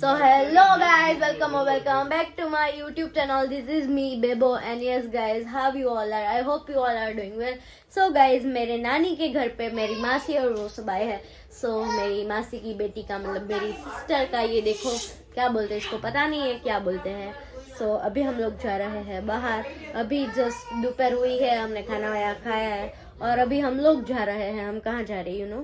So hello guys, welcome back to my YouTube channel. This is me Bebo and yes guys, how you all are? I hope you all are doing well. So guys, मेरे नानी के घर पे मेरी मासी और वो सब आए हैं. So मेरी मासी की बेटी का मतलब मेरी सिस्टर का ये देखो क्या बोलते हैं इसको पता नहीं है क्या बोलते हैं. So अभी हम लोग जा रहे हैं बाहर. अभी जस्ट दोपहर हुई है, हमने खाना वाया खाया है और अभी हम लोग जा रहे हैं. हम कहाँ जा रहे हैं यू नो?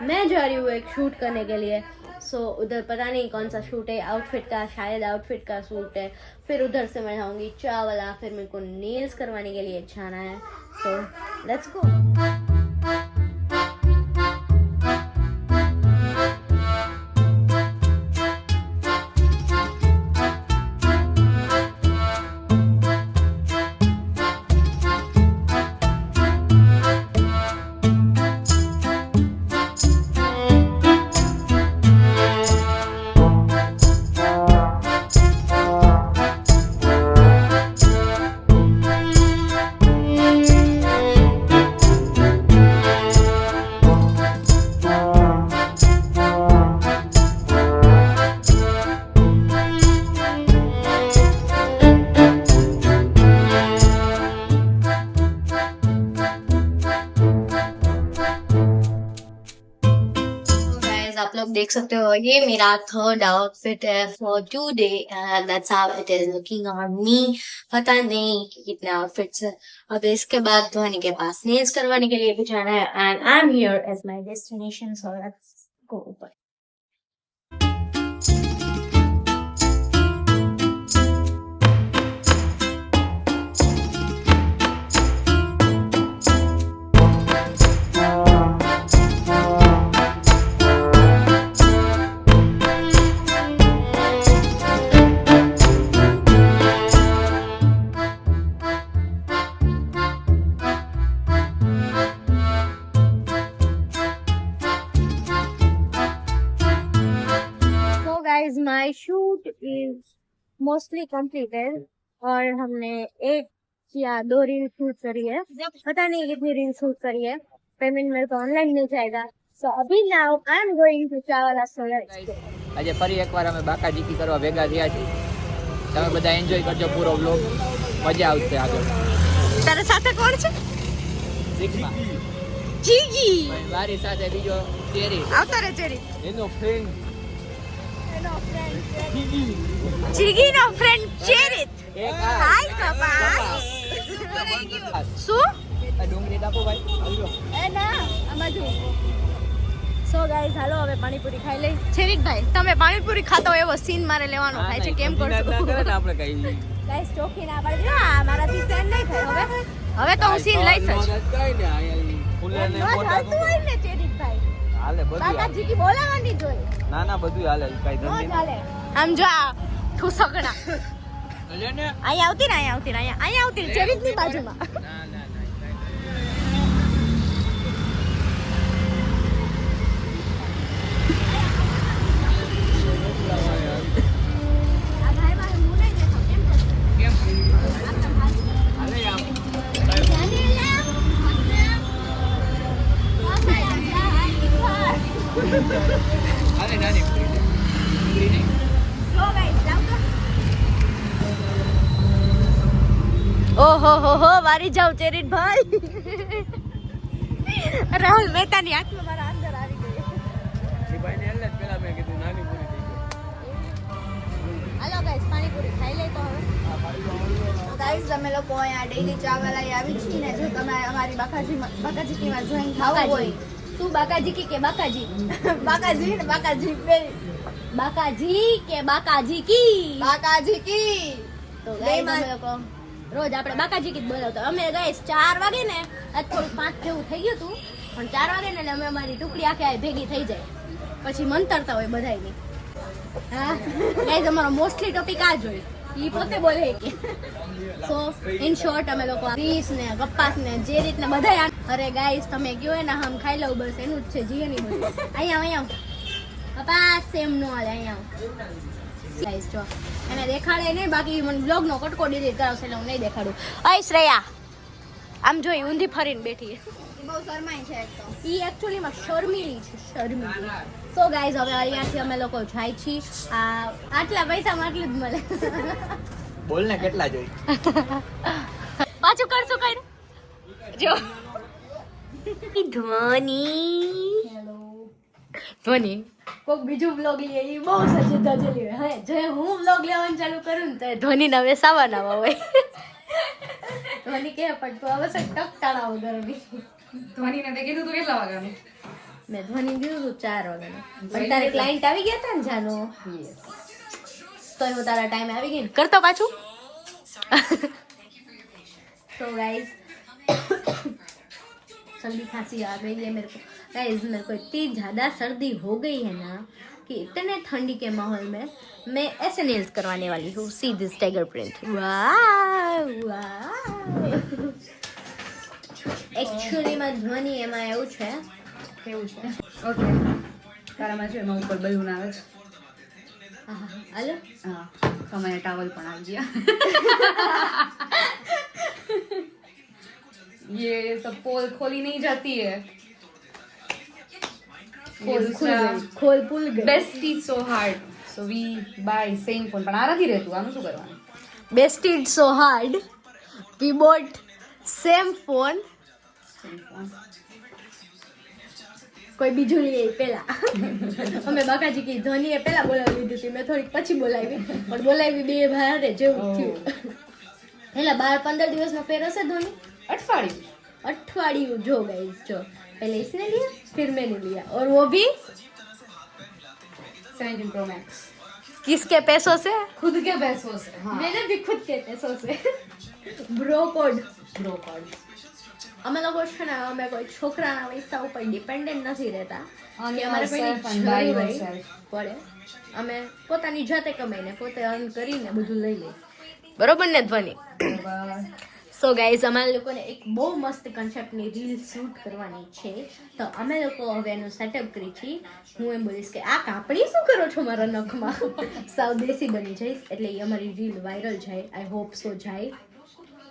मैं जा रही हूँ एक शूट करने के लिए. सो उधर पता नहीं कौन सा शूट है, आउटफिट का, शायद आउटफिट का शूट है. फिर उधर से मैं जाऊँगी चा वाला, फिर मेरे को नेल्स करवाने के लिए जाना है. सो लेट्स गो. आप लोग देख सकते हो ये मेरा थर्ड आउटफिट है for today and that's how it is looking on me. पता नहीं कि कितने आउटफिट्स है. अब इसके बाद धोनी के पास नेल्स करवाने के लिए भी जाना है and I am here as my destination. So let's go ऊपर. My shoot is mostly completed और हमने एक या दो रील शूट करी है. पता नहीं कितनी रील शूट करी है. पेमेंट मेरे को ऑनलाइन मिल जाएगा. सो अभी now I am going to Chawla solar. આજે ફરી એકવાર અમે બાકાજીકી કરવા ભેગા થયા છીએ. તમે બધા એન્જોય કરજો પૂરો વ્લોગ. મજા આવશે આગળ. તારા સાથે કોણ છે? જીગી. મારી સાથે બીજો ચેરી. આવતા રે ચેરી. એનો ફ્રેન્ડ જીગી નો ફ્રેન્ડ ચેરિત. હાય કપાસ. શું? આ ડુંગળી કાપો ભાઈ. આવ્યો. એ ના આમાં જો. સો ગાઈસ હાલો હવે પાણીપુરી ખાઈ લઈ. ચેરિત ભાઈ તમે પાણીપુરી ખાતા હોય એવો સીન મારે લેવાનો થાય છે. કેમ કરશો? આપણે કઈ ગાઈસ ચોખી ના પાડજો. મારાથી સેન નહીં થાય. હવે તો હું સીન લઈશ જ. કઈ ને ફૂલેને મોટા હોય ને ચેરિત ભાઈ. હાલે બધું. બાકાજી કી બોલાવાની જોઈ. ના ના બધું હાલે. કઈ ધંધી હાલે. આમ જો આ ઠુસકડા. લે ને અહીંયા આવતી ને અહીંયા આવતી ચેરિત ની બાજુમાં. ના ના આ ભાઈ મારે મું નહીં દેખાવ. કેમ કરશો? કેમ આપણા ભાઈ હાલે આમ હાલે નાની ડુંગળી નહીં. ઓહો હો વારી જાવ ચેરિત ભાઈ. રાહુલ મહેતાની આત્મા મારા અંદર આવી ગઈ. એ ભાઈને એટલે જ પેલા મેં કીધું નાની પૂરી થઈ ગઈ. હાલો ગાઈસ પાણીપુરી ખાઈ લઈ તો હવે. ગાઈસ અમે લોકો અહીંયા ડેઈલી ચાવલ આવી છીએ ને. જો તમે અમારી બાકાજીકીમાં જોઈન થવું હોય. તું બાકાજી કી કે બાકાજી? બાકાજી ને બાકાજી બે. બાકાજી કે બાકાજી કી? બાકાજીકી. તો ગાઈસ અમે લોકો રોજ આપણે બાકાજી કી જ બોલાવતા. અમે ગાઈસ 4 વાગે ને આજ થોડું 5 જેવું થઈ ગયું હતું પણ 4 વાગે ને એટલે અમે અમારી ટુકડી આખે ભેગી થઈ જાય પછી મંતરતા હોય બધાયની. હા ગાઈસ અમારો મોસ્ટલી ટોપિક આ જ હોય. ઈ પોતે બોલે કે સો ઇન શોર્ટ અમે લોકો પીસ ને કપાસ ને જે રીતના બધા. અરે ગાઈસ તમે કયો ને હમ ખાઈ લઉં બસ એનું જ છે. જીએની બધું અહીંયા કપાસ એમ નો હાલે. અહીંયા ગાઈસ જો એને દેખાડે નહીં. બાકી મને બ્લોગ નો કટકો ડિલીટ કરાવશે એટલે હું નહીં દેખાડું. અય શ્રેયા આમ જોઈ ઊંધી ફરીને બેઠી. બહુ શરમાય છે એક તો. ઈ એકચ્યુઅલી માં શર્મિલી છે. શર્મિલી. સો ગાઈઝ હવે અહીંયાથી અમે લોકો જાય છીએ આટલા પૈસામાં આટલું જ મળે બોલ ને કેટલા જોઈ પાછું કરશું કઈ જો ધ્વનિ કોઈક બીજું વ્લોગ લઈએ એ બહુ સજે ધજેલી હોય હે જે હું વ્લોગ લેવાનું ચાલુ કરું ને તો ધ્વનિ નવે સાવા નવા હોય ધ્વનિ કે પણ તું હવે ટકટાણા વગરની ધ્વનિને તે કીધું તું કેટલા વાગ્યાનું મેં ધ્વનિ કીધું તું 4 વાગ્યાનું પણ તારે ક્લાયન્ટ આવી ગયા હતા ને જાનો તો હું તારા ટાઈમે આવી ગઈ ને કરતો પાછું तो गाइस सर्दी खांसी आ गई है मेरे को गाइस मेरे को इतनी ज़्यादा सर्दी हो गई है ना कि इतने ठंडी के माहौल में मैं ऐसे नेल्स करवाने वाली हूँ सी दिस टाइगर प्रिंट वाह एक्चुअली में ध्वनि એમાં એવું છે ઓકે તારામાં છે એમાં ઉપર બલૂન આવે છે હાલો હા તમારે ટાવલ પણ આવી ગયા ये सब पोल खोली नहीं जाती है खोल पुल गई best is so hard so we buy same phone પણ આ નથી રહેતું આનું શું કરવાનું best it so hard we bought same phone કોઈ બીજું લઈએ પેલા અમે બાકાજી કી ધોનીએ પેલા બોલાવી લીધું હતી મેં થોડીક પછી બોલાવી પણ બોલાવી બે ભારે જેવું થયું પેલા 12-15 દિવસનો ફેર હશે ધોની अठवाडियों जो गाइस जो पहले इसने लिया फिर मैंने लिया और वो भी 17 Pro Max किसके पैसों से खुद के पैसों से हाँ मैंने भी खुद के पैसों से ब्रो कोड અમે લોકો છે ને અમે કોઈ છોકરાના પૈસા ઉપર ડિપેન્ડન્ટ નથી રહેતા કે અમારે કોઈની જરૂર પડે અમે પોતાની જાતે કમાઈને પોતે અર્ન કરીને બધું લઈ લઈએ બરોબર ને ધ્વનિ સો ગાઈઝ અમારા લોકોને એક બહુ મસ્ત કન્સેપ્ટની રીલ શૂટ કરવાની છે તો અમે લોકો હવે એનું સેટઅપ કરી છીએ હું એમ બોલીશ કે આ કાપણી શું કરો છો મારા નખમાં સાવ દેશી બની જઈશ એટલે એ અમારી રીલ વાયરલ જાય આઈ હોપ સો જાય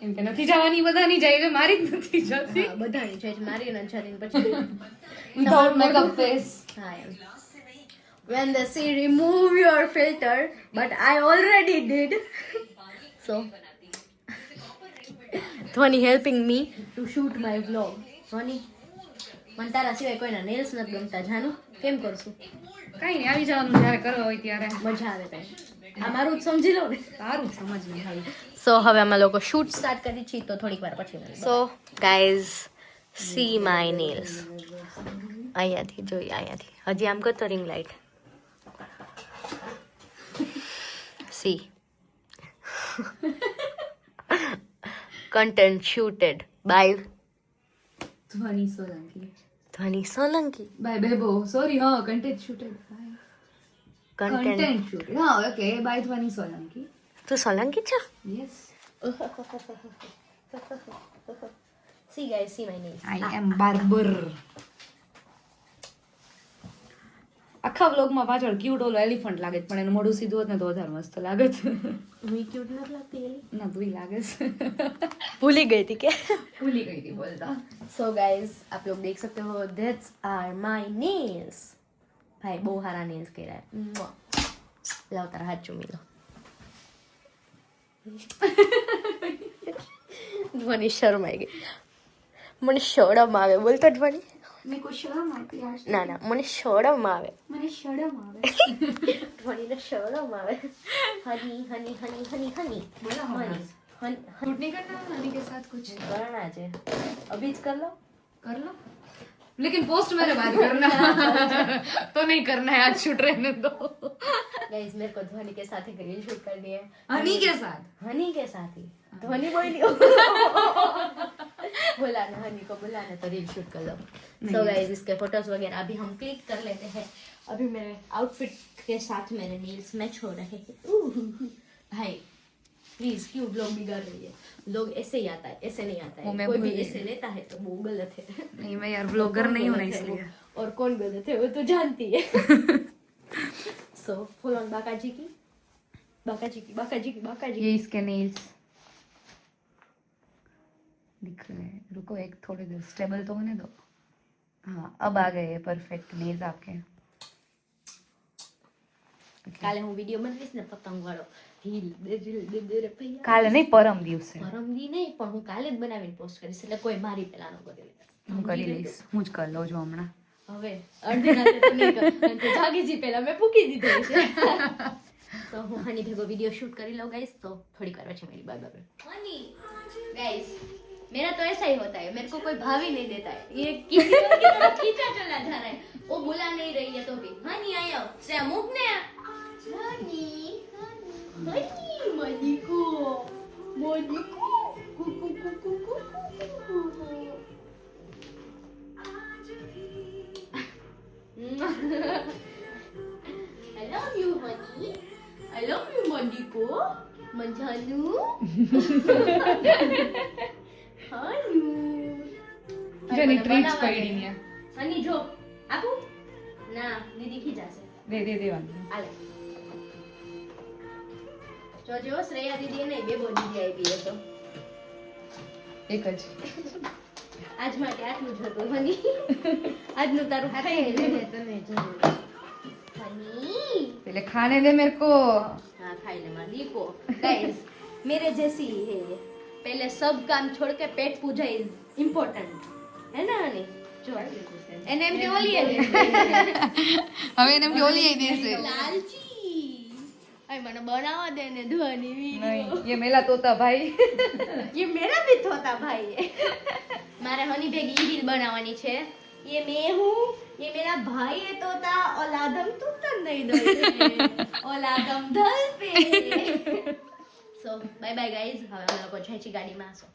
એમ કે નથી જવાની બધાની જાય એટલે મારી જ નથી જતી હા બધાની જાય મારી ન જતી પછી વિધાઉટ મેકઅપ ફેસ હા એમ when they say remove your filter but I already did so Dhwani helping me to shoot my vlog. Dhwani, મને તારા સિવાય કોઈના નેલ્સ નથી ગમતા જાનું કેમ કરશું કઈ નહીં આવી જવાનું જ્યારે કરવા હોય ત્યારે મજા આવે કઈ આ મારું જ સમજી લો ને સારું સમજ નહીં આવી સો હવે અમે લોકો શૂટ સ્ટાર્ટ કરી છીએ તો થોડીક વાર પછી so guys see my nails અહીંયાથી જોઈ અહીંયાથી હજી આમ કરતો ring light see content shooted by Dhwani Solanki Dhwani Solanki. By Bebo sorry હા content shooted by content shooted હા okay by Dhwani Solanki Tu Solanki cha? Yes See guys, see my nails. I am barber આખા વ્લોગમાં પાછળ ક્યુટ ઓલો એલિફન્ટ લાગે છે પણ એનું મોઢું સીધું હોત ને તો વધારે મસ્ત લાગે છે मैं क्यूट नहीं लगती है ના તું લાગે છે भूल ही गई थी क्या ભૂલી ગઈ હતી બોલતા सो गाइस आप लोग देख सकते हो दैट्स आर माय नेल्स भाई बहुत सारा नेल्स कह रहा है लाओ तारा हाथ चूमी लो ધ્વનિ શરમાઈ ગઈ મને શરમ આવે બોલતો ધ્વનિ મેં કોઈ શરમ આવતી આ ના ના મને શરમ આવે મને શરમ આવે ધ્વનિને શરમ આવે હની હની હની હની હની बोला हनी हनी शूट नहीं करना हनी के साथ कुछ करना है अभी कर लो कर लो लेकिन पोस्ट मेरे बाद करना तो नहीं करना है आज शूट रहने दो गाइस मेरे को धोनी के साथ एक रील शूट करनी है हनी के साथ हनी के साथ ही धोनी बोलियो बुलाना हनी को बुलाना तो रील शूट कर लो सो गाइस इसके फोटोज वगैरह अभी हम क्लिक कर लेते हैं अभी मेरे आउटफिट के साथ मेरे नील्स मैच हो रहे हैं भाई प्लीज क्यों ब्लॉग बिगाड़ रही है लोग ऐसे ही आता है ऐसे नहीं आता वो है मैं कोई भी भूल गई। ऐसे लेता है तो वो गलत है नहीं मैं यार व्लॉगर नहीं हूं ना इसलिए और कौन गलत है वो तो जानती है सो फुल ऑन बाकाजी की बाकाजी की बाकाजी की बाकाजी ये इसके नेल्स दिख रहे हैं रुको एक थोड़ी देर स्टेबल तो होने दो हाँ अब आ गए परफेक्ट नेल्स आपके કાલે હું વિડીયો બનાવીશ ને પતંગ વાળો ઢીલ દે રે ભૈયા. કાલે નહીં પરમ દિવસે પરમદી નહીં પણ હું કાલે જ બનાવીને પોસ્ટ કરીશ એટલે કોઈ મારી પેલા નો કરી લે. હું કરી લઈશ, હું જ કરી લઉં છું હમણાં. હવે અડધી રાતે તો નહીં કર, કારણ કે જાગી જી પહેલા મેં ફૂકી દીધો છે. તો હું હની ભેગો વિડીયો શૂટ કરી લઉં ગાइस. तो थोड़ी कर बचे मेरी बाय बाय. हनी गाइस मेरा तो ऐसा ही होता है, मेरे को कोई भाव ही नहीं देता है, ये किसी और की तरफ खींचा चला जा रहा है, वो बुला नहीं रही है तो भी हनी आयो से मुख ने Honey Honey मनिको Kuku Kuku Kuku. I love you, honey. I love you, Mandiko. Manjanu. Hanu. જેની ટ્રીટ્સ પડી ને હની જો આપું ના દીદી ખીજાશે. દે દેવાનું. આલે જો શ્રેયા દીદી નહીં બેબો દીદી આવી એ તો એક જ આજ માટે આટલું જ હતું હની. આજનું તારું ખાઈ લે તને જરૂર હની. पहले खाने दे मेरे को. हाँ खाई ले माँ देखो गाइस मेरे जैसी है, पहले सब काम छोड़ के पेट पूजा इज इम्पोर्टेंट है ना हनी. जो એને એમ કે ઓલી હવે એને એમ કે ઓલી આવી દેશે. લાલચી ay મને બનાવવા દે ને ધોની વીડિયો. નહીં, ये मेला तोता भाई. ये मेरा भी तोता भाई है. मारे हनी भेगी रील बनावनी छे. ये मैं हूँ, ये मेरा भाई है तोता. औलादम तुम तो नहीं दो औलादम धल पे. So bye bye guys. હવે અમે લોકો જાય છે ગાડીમાં. So